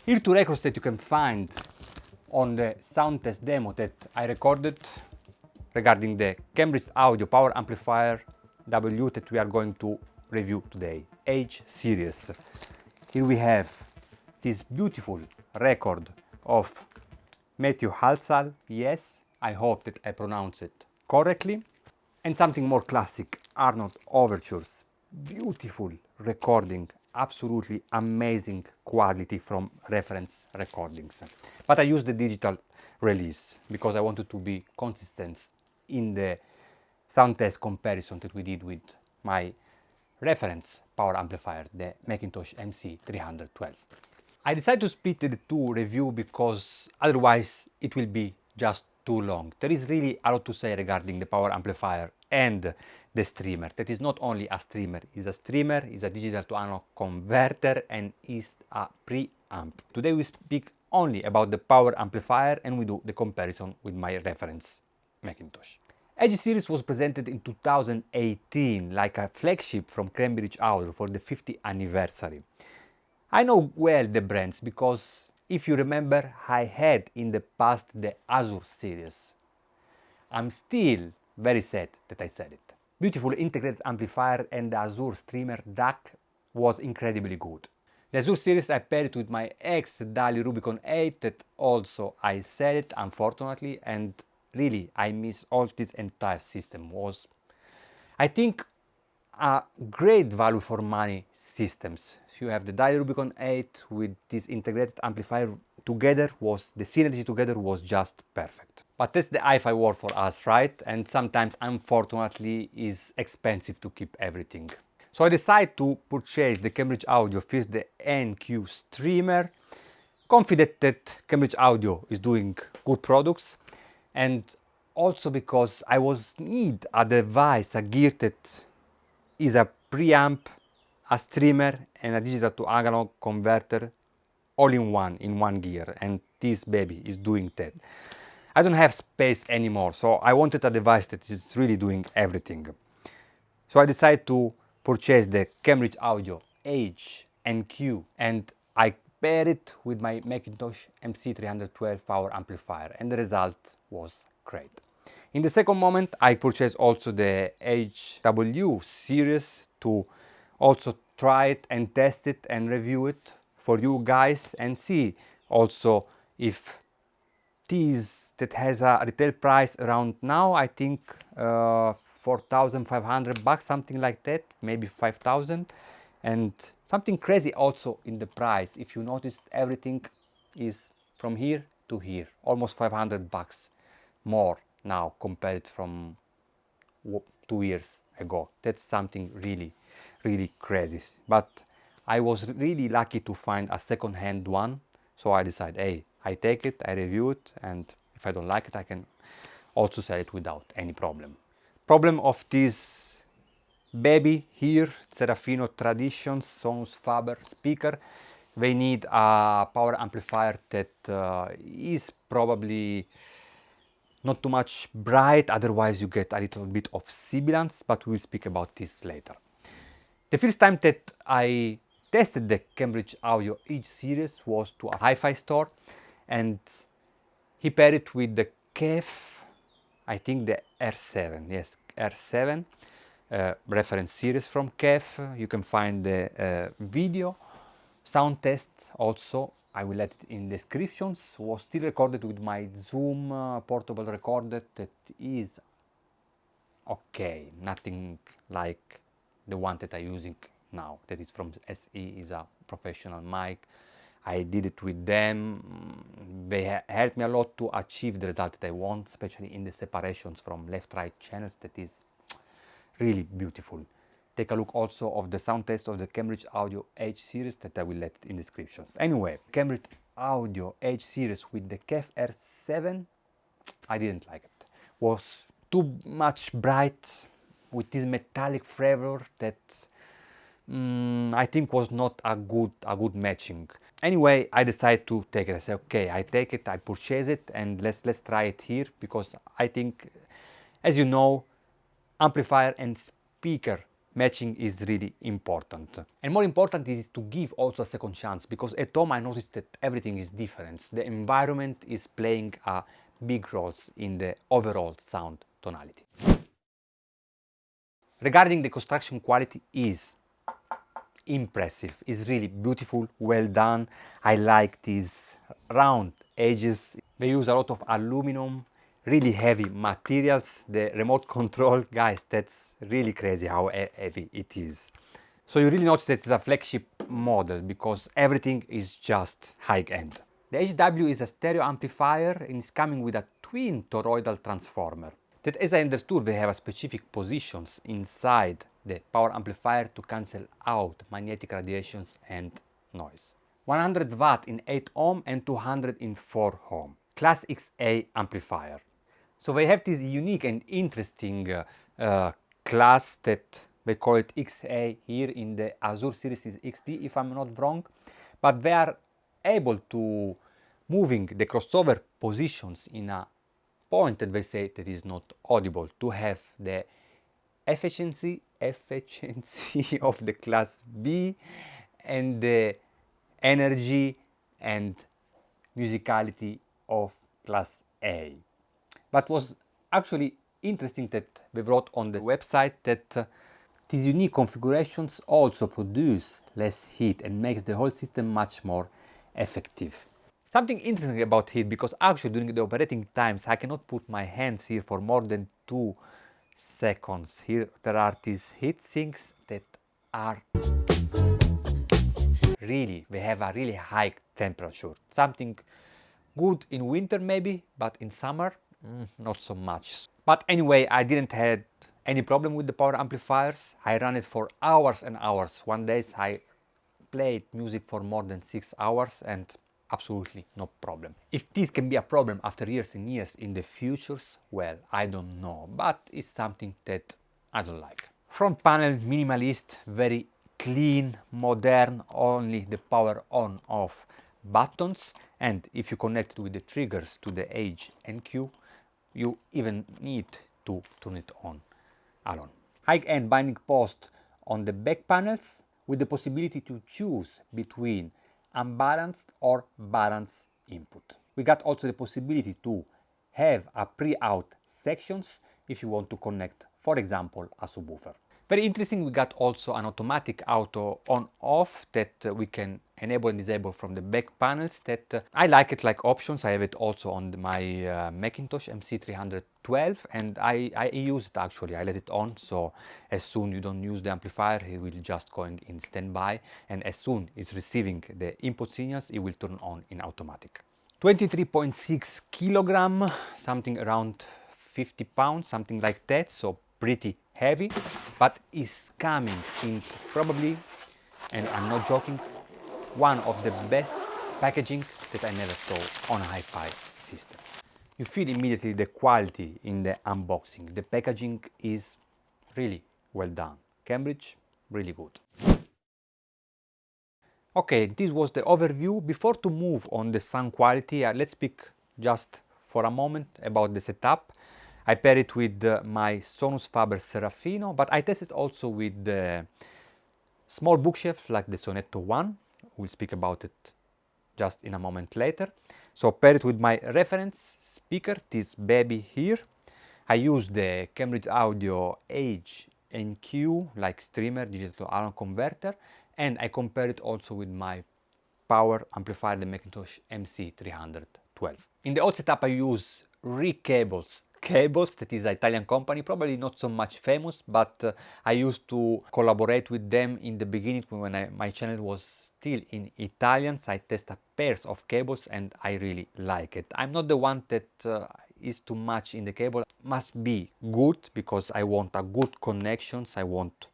Here two records that you can find on the sound test demo that I recorded regarding the Cambridge Audio Power Amplifier W that we are going to review today, H series. Here we have this beautiful record of Matthew Halsall, yes, I hope that I pronounce it correctly, and something more classic, Arnold Overtures, beautiful recording, absolutely amazing quality from reference recordings. But I used the digital release because I wanted to be consistent in the sound test comparison that we did with my reference power amplifier, the Macintosh MC312. I decided to split the two review because otherwise it will be just too long. There is really a lot to say regarding the power amplifier and the streamer. That is not only a streamer, is a digital to analog converter, and is a preamp. Today we speak only about the power amplifier and we do the comparison with my reference Macintosh. H series was presented in 2018 like a flagship from Cambridge Audio for the 50th anniversary. I know well the brands because if you remember, I had in the past the Azure series. I'm still very sad that I said it. Beautiful integrated amplifier and the Azure streamer DAC was incredibly good. The Azure series I paired it with my ex-Dali Rubicon 8 that also I said it unfortunately, and really I miss all this entire system. Was, I think, a great value for money systems. You have the Dali Rubicon 8 with this integrated amplifier together, the synergy together was just perfect. But that's the hi-fi world for us, right? And sometimes, unfortunately, is expensive to keep everything. So I decided to purchase the Cambridge Audio first the NQ streamer, confident that Cambridge Audio is doing good products, and also because I need a device, a gear that is a preamp, a streamer and a digital to analog converter all in one gear, and this baby is doing that. I don't have space anymore, so I wanted a device that is really doing everything. So I decided to purchase the Cambridge Audio H and Q, and I paired it with my Macintosh MC312 power amplifier, and the result was great. In the second moment, I purchased also the HW series to also try it and test it and review it for you guys and see also if this that has a retail price around now, I think 4,500 bucks, something like that, maybe 5,000, and something crazy also in the price. If you notice, everything is from here to here, almost 500 bucks more now compared from 2 years ago. That's something really crazy. But I was really lucky to find a second-hand one, so I decided, hey, I take it, I review it, and if I don't like it, I can also sell it without any problem. Problem of this baby here, Serafino Tradition Sons Faber speaker, they need a power amplifier that is probably not too much bright, otherwise you get a little bit of sibilance, but we'll speak about this later. The first time that I tested the Cambridge Audio H series was to a hi-fi store, and he paired it with the KEF, I think the R7, yes, R7 reference series from KEF. You can find the video. Sound test also, I will let it in descriptions, was still recorded with my Zoom portable recorder that is okay, nothing like the one that I'm using now, that is from SE, is a professional mic. I did it with them. They helped me a lot to achieve the result that I want, especially in the separations from left-right channels. That is really beautiful. Take a look also of the sound test of the Cambridge Audio H series that I will let in descriptions. Anyway, Cambridge Audio H series with the KEF R7, I didn't like it. Was too much bright with this metallic flavor that I think was not a good matching. Anyway, I decided to take it. I said, okay, I take it, I purchase it, and let's try it here, because I think, as you know, amplifier and speaker matching is really important. And more important is to give also a second chance, because at home I noticed that everything is different. The environment is playing a big role in the overall sound tonality. Regarding the construction quality, is impressive, is really beautiful, well done. I like these round edges. They use a lot of aluminum, really heavy materials. The remote control, guys, that's really crazy how heavy it is. So you really notice that it's a flagship model because everything is just high-end. The HW is a stereo amplifier and is coming with a twin toroidal transformer that, as I understood, they have a specific positions inside the power amplifier to cancel out magnetic radiations and noise. 100 watt in 8 ohm and 200 in 4 ohm. Class XA amplifier. So they have this unique and interesting class that they call it XA. Here in the Azure series is XD, if I'm not wrong, but they are able to moving the crossover positions in a point that they say that is not audible, to have the efficiency of the class B and the energy and musicality of class A. But was actually interesting that we wrote on the website that these unique configurations also produce less heat and makes the whole system much more effective. Something interesting about heat, because actually during the operating times I cannot put my hands here for more than 2 seconds. Here there are these heat sinks that are really, they have a really high temperature. Something good in winter maybe, but in summer not so much. But anyway, I didn't have any problem with the power amplifiers. I ran it for hours and hours. One day I played music for more than 6 hours and absolutely no problem. If this can be a problem after years and years in the futures, well, I don't know, but it's something that I don't like. Front panel minimalist, very clean, modern, only the power on off buttons, and if you connect it with the triggers to the H and Q, you even need to turn it on alone. High-end binding post on the back panels with the possibility to choose between unbalanced or balanced input. We got also the possibility to have a pre-out sections if you want to connect, for example, a subwoofer. Very interesting, we got also an automatic auto on-off that we can enable and disable from the back panels. That I like it like options. I have it also on my Macintosh MC312 and I use it actually. I let it on, so as soon you don't use the amplifier, it will just going in standby, and as soon it's receiving the input signals, it will turn on in automatic. 23.6 kilogram, something around 50 pounds, something like that, so pretty heavy, but is coming in probably, and I'm not joking, one of the best packaging that I never saw on a hi-fi system. You feel immediately the quality in the unboxing. The packaging is really well done. Cambridge, really good. Okay, this was the overview. Before to move on the sound quality, let's speak just for a moment about the setup. I pair it with my Sonus Faber Serafino, but I tested also with the small bookshelf like the Sonetto 1. We'll speak about it just in a moment later. So pair it with my reference speaker, this baby here. I use the Cambridge Audio H and Q like streamer digital to analog converter, and I compare it also with my power amplifier, the Macintosh MC312. In the old setup I use Cables, that is an Italian company, probably not so much famous, but I used to collaborate with them in the beginning when my channel was still in Italian. So I tested pairs of cables and I really like it. I'm not the one that is too much in the cable. Must be good because I want a good connections, I want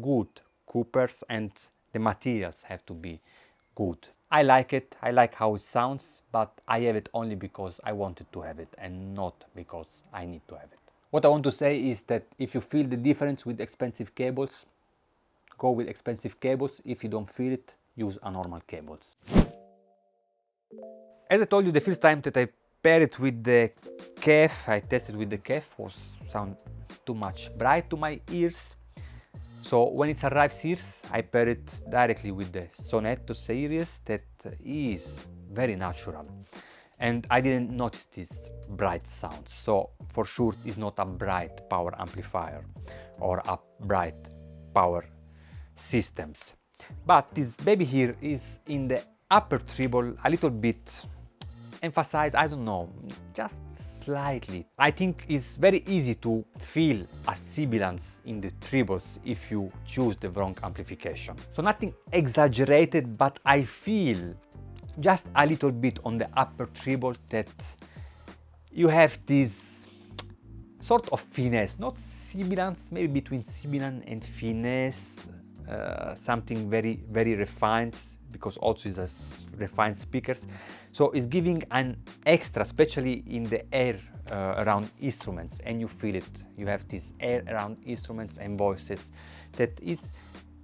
good Coopers, and the materials have to be good. I like it, I like how it sounds, but I have it only because I wanted to have it and not because I need to have it. What I want to say is that if you feel the difference with expensive cables, go with expensive cables. If you don't feel it, use a normal cables. As I told you, the first time that I paired it with the KEF, I tested with the KEF, was sound too much bright to my ears. So when it arrives here, I pair it directly with the Sonetto series that is very natural. And I didn't notice this bright sound, so for sure it's not a bright power amplifier or a bright power systems. But this baby here is in the upper treble a little bit emphasized, I don't know, just slightly. I think it's very easy to feel a sibilance in the trebles if you choose the wrong amplification. So nothing exaggerated, but I feel just a little bit on the upper treble that you have this sort of finesse, not sibilance, maybe between sibilance and finesse, something very, very refined, because also it's a refined speakers. So it's giving an extra, especially in the air around instruments, and you feel it. You have this air around instruments and voices that is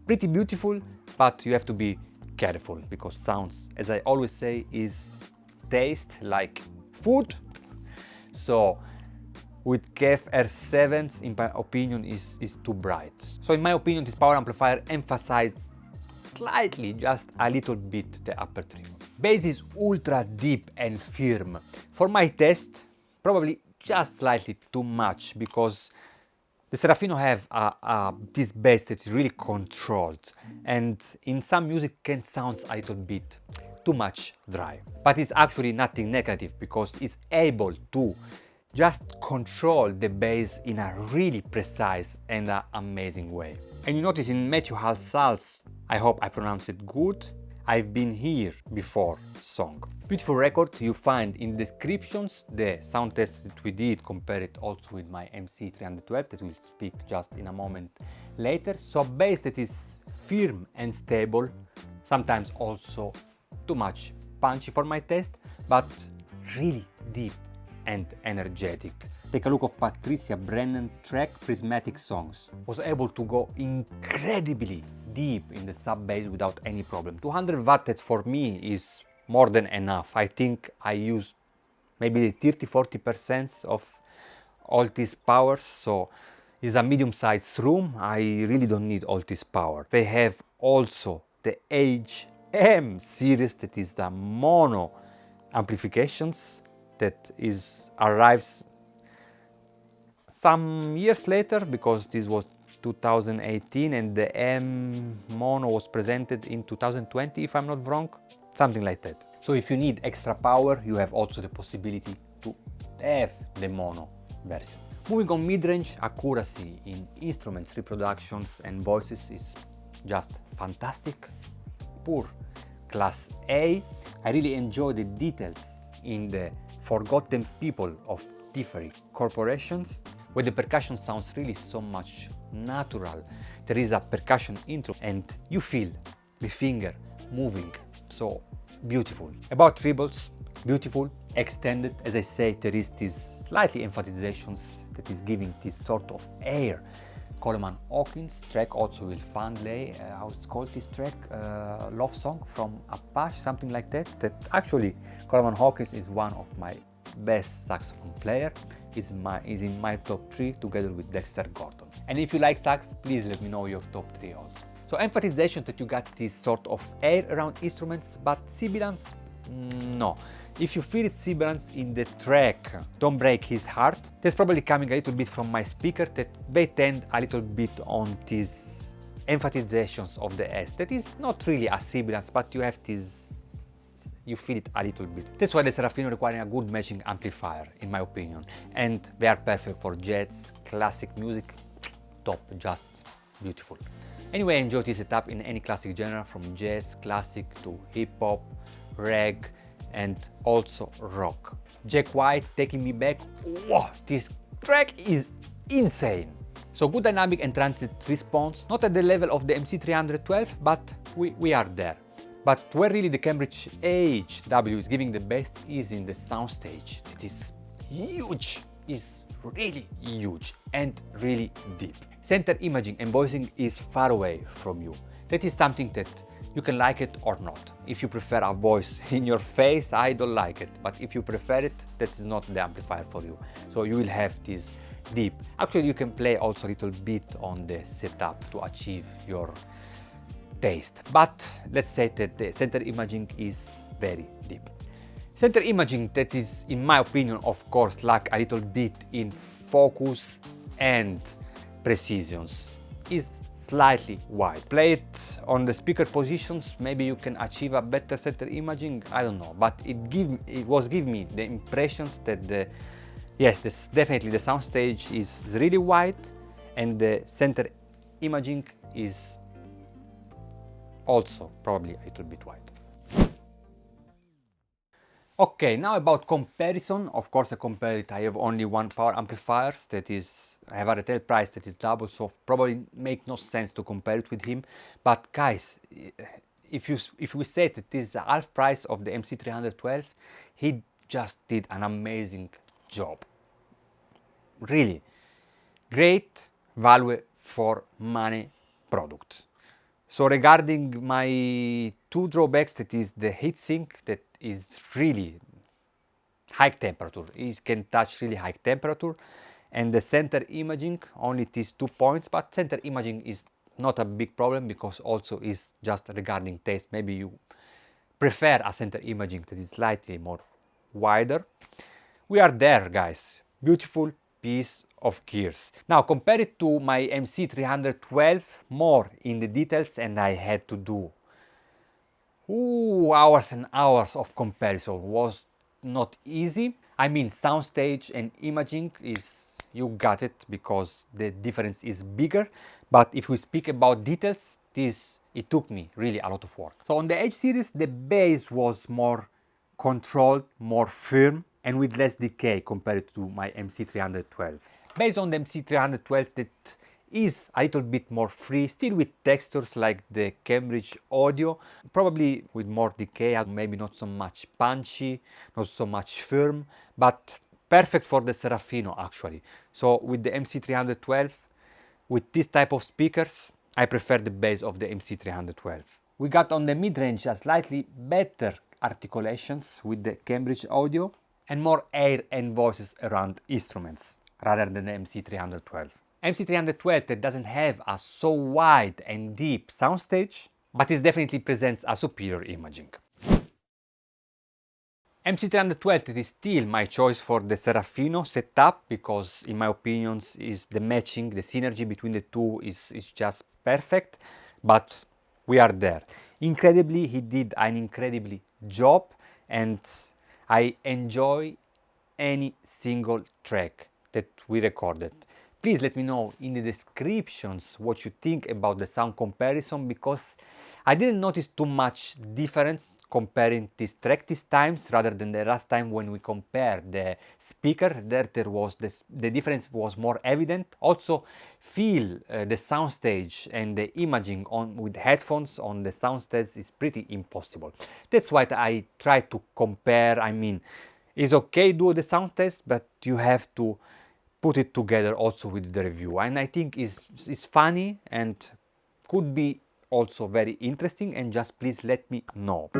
pretty beautiful, but you have to be careful because sounds, as I always say, is taste like food. So with KF R7s, in my opinion, is too bright. So in my opinion, this power amplifier emphasized slightly, just a little bit, the upper treble. Bass is ultra deep and firm. For my taste, probably just slightly too much, because the Serafino have this bass that is really controlled, and in some music can sound a little bit too much dry. But it's actually nothing negative, because it's able to just control the bass in a really precise and amazing way. And you notice in Matthew Halsal's, I hope I pronounce it good, I've Been Here Before song. Beautiful record. You find in descriptions the sound test that we did, compare it also with my MC312 that we'll speak just in a moment later. So a bass that is firm and stable, sometimes also too much punchy for my taste, but really deep and energetic. Take a look of Patricia Brennan track Prismatic Songs. Was able to go incredibly deep in the sub bass without any problem. 200 watt, that for me is more than enough. I think I used maybe 30-40% of all these powers, so it's a medium-sized room. I really don't need all this power. They have also the HM series, that is the mono amplifications, that arrives some years later, because this was 2018 and the M mono was presented in 2020, if I'm not wrong, something like that. So if you need extra power, you have also the possibility to have the mono version. Moving on, mid-range accuracy in instruments, reproductions and voices is just fantastic. Pure class A. I really enjoy the details in the Forgotten People of Tiffery Corporations, where the percussion sounds really so much natural. There is a percussion intro and you feel the finger moving, so beautiful. About trebles, beautiful, extended. As I say, there is this slightly emphasizations that is giving this sort of air. Coleman Hawkins track also will Fandley, how it's called this track, Love Song from Apache, something like that. That actually Coleman Hawkins is one of my best saxophone player, is in my top 3 together with Dexter Gordon. And if you like sax, please let me know your top 3 also. So emphasization that you got this sort of air around instruments, but sibilance, no. If you feel it sibilance in the track Don't Break His Heart, that's probably coming a little bit from my speaker, that they tend a little bit on these emphasizations of the S. That is not really a sibilance, but you have this, you feel it a little bit. That's why the Serafino requiring a good matching amplifier, in my opinion. And they are perfect for jazz, classic music, top, just beautiful. Anyway, I enjoy this setup in any classic genre, from jazz, classic to hip-hop, reg, and also rock. Jack White, Taking Me Back. Whoa, this track is insane. So good dynamic and transit response, not at the level of the MC312, but we are there. But where really the Cambridge HW is giving the best is in the soundstage. It is huge, is really huge and really deep. Center imaging and voicing is far away from you. That is something that you can like it or not. If you prefer a voice in your face, I don't like it. But if you prefer it, that is not the amplifier for you. So you will have this deep. Actually, you can play also a little bit on the setup to achieve your taste, but let's say that the center imaging is very deep. Center imaging that is, in my opinion, of course, lack a little bit in focus and precisions, is slightly wide. Play it on the speaker positions, maybe you can achieve a better center imaging, I don't know, but it was giving me the impressions that yes, definitely the soundstage is really wide and the center imaging is also probably a little bit wide. Okay, now about comparison. Of course, I compare it. I have only one power amplifier that is, I have a retail price that is double, so probably make no sense to compare it with him. But guys, if we say that this is the half price of the MC312, he just did an amazing job. Really great value for money product. So regarding my two drawbacks, that is the heatsink that is really high temperature, it can touch really high temperature, and the center imaging, only these 2 points, but center imaging is not a big problem because also is just regarding taste. Maybe you prefer a center imaging that is slightly more wider. We are there, guys. Beautiful piece of gears. Now compare it to my MC312 more in the details, and I had to do hours and hours of comparison. Was not easy. I mean, soundstage and imaging is, you got it, because the difference is bigger. But if we speak about details, it took me really a lot of work. So on the H series, the bass was more controlled, more firm, and with less decay compared to my MC312. Based on the MC312, that is a little bit more free, still with textures like the Cambridge Audio, probably with more decay, maybe not so much punchy, not so much firm, but perfect for the Serafino actually. So with the MC312, with this type of speakers, I prefer the bass of the MC312. We got on the mid-range a slightly better articulations with the Cambridge Audio and more air and voices around instruments rather than the MC312. MC312 that doesn't have a so wide and deep soundstage, but it definitely presents a superior imaging. MC312 is still my choice for the Serafino setup because in my opinion is the matching, the synergy between the two is just perfect, but we are there. Incredibly, he did an incredibly job and I enjoy any single track that we recorded. Please let me know in the descriptions what you think about the sound comparison, because I didn't notice too much difference comparing this track this times rather than the last time when we compared the speaker. There was the difference was more evident. Also feel the soundstage and the imaging on with headphones on the soundstage is pretty impossible. That's why I try to compare. I mean, it's okay do the sound test, but you have to put it together also with the review, and I think it's funny and could be also very interesting, and just please let me know.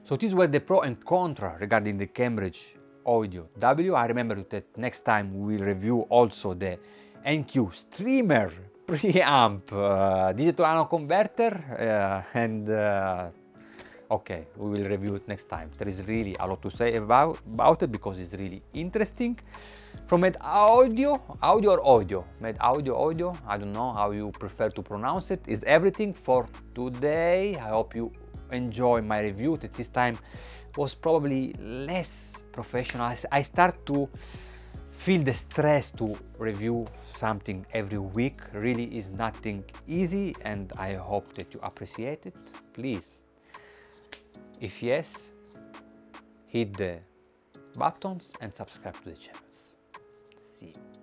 So these were the pro and contra regarding the Cambridge Audio W. I remember that next time we will review also the NQ Streamer preamp digital analog converter okay, we will review it next time. There is really a lot to say about it because it's really interesting. From Med Audio, Med Audio, I don't know how you prefer to pronounce it, is everything for today. I hope you enjoy my review, that this time was probably less professional. I start to feel the stress to review something every week. Really is nothing easy, and I hope that you appreciate it. Please, if yes, hit the buttons and subscribe to the channels. See you.